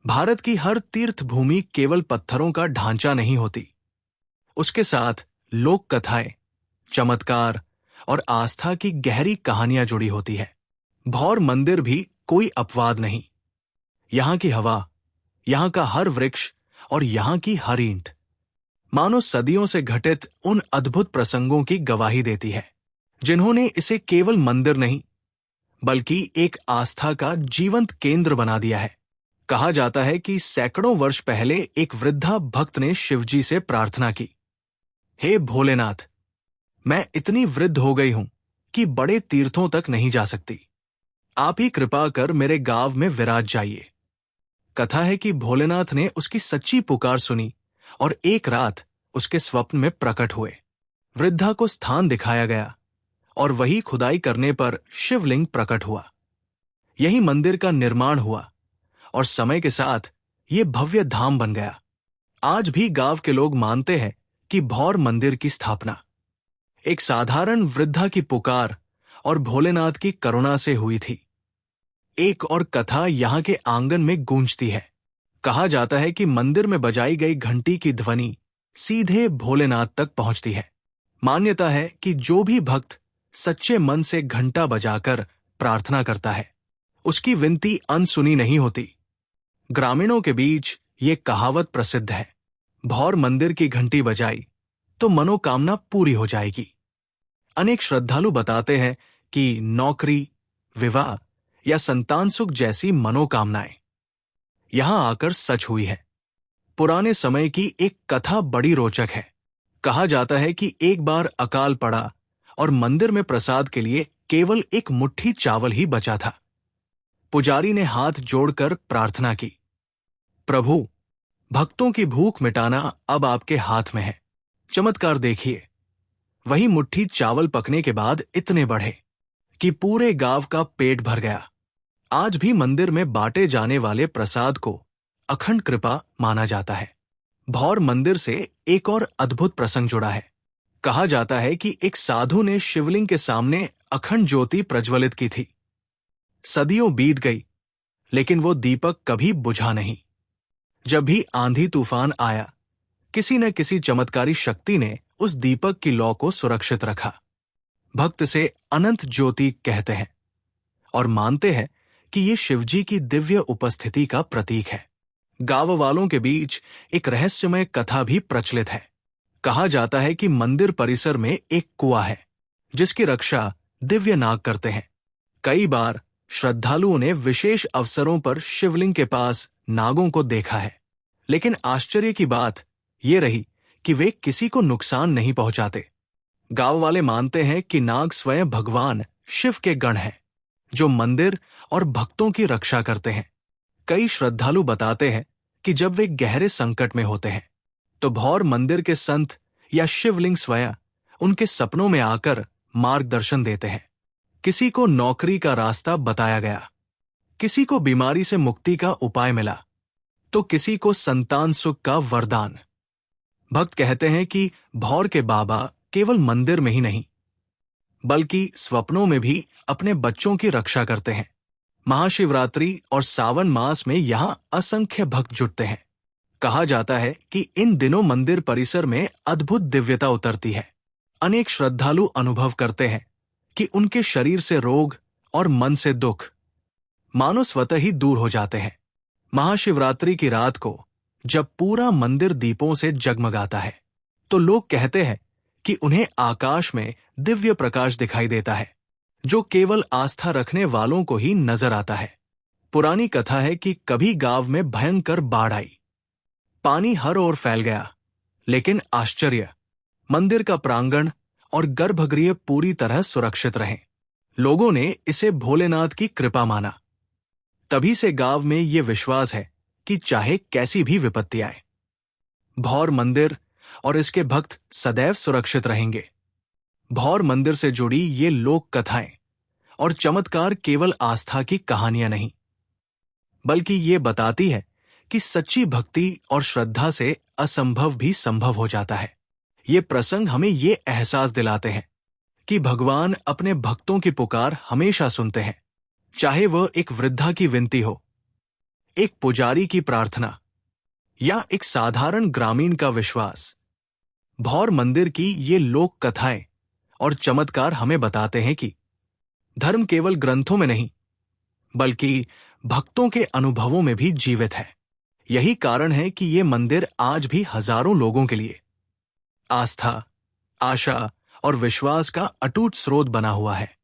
भारत की हर तीर्थ भूमि केवल पत्थरों का ढांचा नहीं होती। उसके साथ लोक कथाएं, चमत्कार और आस्था की गहरी कहानियां जुड़ी होती है। भौर मंदिर भी कोई अपवाद नहीं। यहां की हवा, यहां का हर वृक्ष और यहां की हर ईंट मानो सदियों से घटित उन अद्भुत प्रसंगों की गवाही देती है, जिन्होंने इसे केवल मंदिर नहीं बल्कि एक आस्था का जीवंत केंद्र बना दिया है। कहा जाता है कि सैकड़ों वर्ष पहले एक वृद्धा भक्त ने शिवजी से प्रार्थना की, हे भोलेनाथ, मैं इतनी वृद्ध हो गई हूं कि बड़े तीर्थों तक नहीं जा सकती। आप ही कृपा कर मेरे गांव में विराज जाइए। कथा है कि भोलेनाथ ने उसकी सच्ची पुकार सुनी और एक रात उसके स्वप्न में प्रकट हुए। वृद्धा को स्थान दिखाया गया और वही खुदाई करने पर शिवलिंग प्रकट हुआ। यही मंदिर का निर्माण हुआ और समय के साथ ये भव्य धाम बन गया। आज भी गांव के लोग मानते हैं कि भौर मंदिर की स्थापना एक साधारण वृद्धा की पुकार और भोलेनाथ की करुणा से हुई थी। एक और कथा यहां के आंगन में गूंजती है। कहा जाता है कि मंदिर में बजाई गई घंटी की ध्वनि सीधे भोलेनाथ तक पहुंचती है। मान्यता है कि जो भी भक्त सच्चे मन से घंटा बजाकर प्रार्थना करता है, उसकी विनती अनसुनी नहीं होती। ग्रामीणों के बीच ये कहावत प्रसिद्ध है, भौर मंदिर की घंटी बजाई तो मनोकामना पूरी हो जाएगी। अनेक श्रद्धालु बताते हैं कि नौकरी, विवाह या संतान सुख जैसी मनोकामनाएं यहां आकर सच हुई है। पुराने समय की एक कथा बड़ी रोचक है। कहा जाता है कि एक बार अकाल पड़ा और मंदिर में प्रसाद के लिए केवल एक मुट्ठी चावल ही बचा था। पुजारी ने हाथ जोड़कर प्रार्थना की, प्रभु, भक्तों की भूख मिटाना अब आपके हाथ में है। चमत्कार देखिए, वही मुट्ठी चावल पकने के बाद इतने बढ़े कि पूरे गांव का पेट भर गया। आज भी मंदिर में बांटे जाने वाले प्रसाद को अखंड कृपा माना जाता है। भौर मंदिर से एक और अद्भुत प्रसंग जुड़ा है। कहा जाता है कि एक साधु ने शिवलिंग के सामने अखंड ज्योति प्रज्वलित की थी। सदियों बीत गई, लेकिन वो दीपक कभी बुझा नहीं। जब भी आंधी तूफान आया, किसी न किसी चमत्कारी शक्ति ने उस दीपक की लौ को सुरक्षित रखा। भक्त से अनंत ज्योति कहते हैं और मानते हैं कि ये शिवजी की दिव्य उपस्थिति का प्रतीक है। गांव वालों के बीच एक रहस्यमय कथा भी प्रचलित है। कहा जाता है कि मंदिर परिसर में एक कुआं है, जिसकी रक्षा दिव्य नाग करते हैं। कई बार श्रद्धालुओं ने विशेष अवसरों पर शिवलिंग के पास नागों को देखा है, लेकिन आश्चर्य की बात ये रही कि वे किसी को नुकसान नहीं पहुंचाते। गांव वाले मानते हैं कि नाग स्वयं भगवान शिव के गण हैं, जो मंदिर और भक्तों की रक्षा करते हैं। कई श्रद्धालु बताते हैं कि जब वे गहरे संकट में होते हैं, तो भौर मंदिर के संत या शिवलिंग स्वयं उनके सपनों में आकर मार्गदर्शन देते हैं। किसी को नौकरी का रास्ता बताया गया, किसी को बीमारी से मुक्ति का उपाय मिला, तो किसी को संतान सुख का वरदान। भक्त कहते हैं कि भौर के बाबा केवल मंदिर में ही नहीं, बल्कि स्वप्नों में भी अपने बच्चों की रक्षा करते हैं। महाशिवरात्रि और सावन मास में यहां असंख्य भक्त जुटते हैं। कहा जाता है कि इन दिनों मंदिर परिसर में अद्भुत दिव्यता उतरती है। अनेक श्रद्धालु अनुभव करते हैं कि उनके शरीर से रोग और मन से दुख मानो स्वतः ही दूर हो जाते हैं। महाशिवरात्रि की रात को जब पूरा मंदिर दीपों से जगमगाता है, तो लोग कहते हैं कि उन्हें आकाश में दिव्य प्रकाश दिखाई देता है, जो केवल आस्था रखने वालों को ही नजर आता है। पुरानी कथा है कि कभी गांव में भयंकर बाढ़ आई। पानी हर ओर फैल गया, लेकिन आश्चर्य, मंदिर का प्रांगण और गर्भगृह पूरी तरह सुरक्षित रहे। लोगों ने इसे भोलेनाथ की कृपा माना। तभी से गांव में ये विश्वास है कि चाहे कैसी भी विपत्ति आए, भौर मंदिर और इसके भक्त सदैव सुरक्षित रहेंगे। भौर मंदिर से जुड़ी ये लोक कथाएं और चमत्कार केवल आस्था की कहानियां नहीं, बल्कि ये बताती है कि सच्ची भक्ति और श्रद्धा से असंभव भी संभव हो जाता है। ये प्रसंग हमें ये एहसास दिलाते हैं कि भगवान अपने भक्तों की पुकार हमेशा सुनते हैं, चाहे वह एक वृद्धा की विनती हो, एक पुजारी की प्रार्थना या एक साधारण ग्रामीण का विश्वास, भौर मंदिर की ये लोक कथाएं और चमत्कार हमें बताते हैं कि धर्म केवल ग्रंथों में नहीं, बल्कि भक्तों के अनुभवों में भी जीवित है। यही कारण है कि ये मंदिर आज भी हजारों लोगों के लिए आस्था, आशा और विश्वास का अटूट स्रोत बना हुआ है।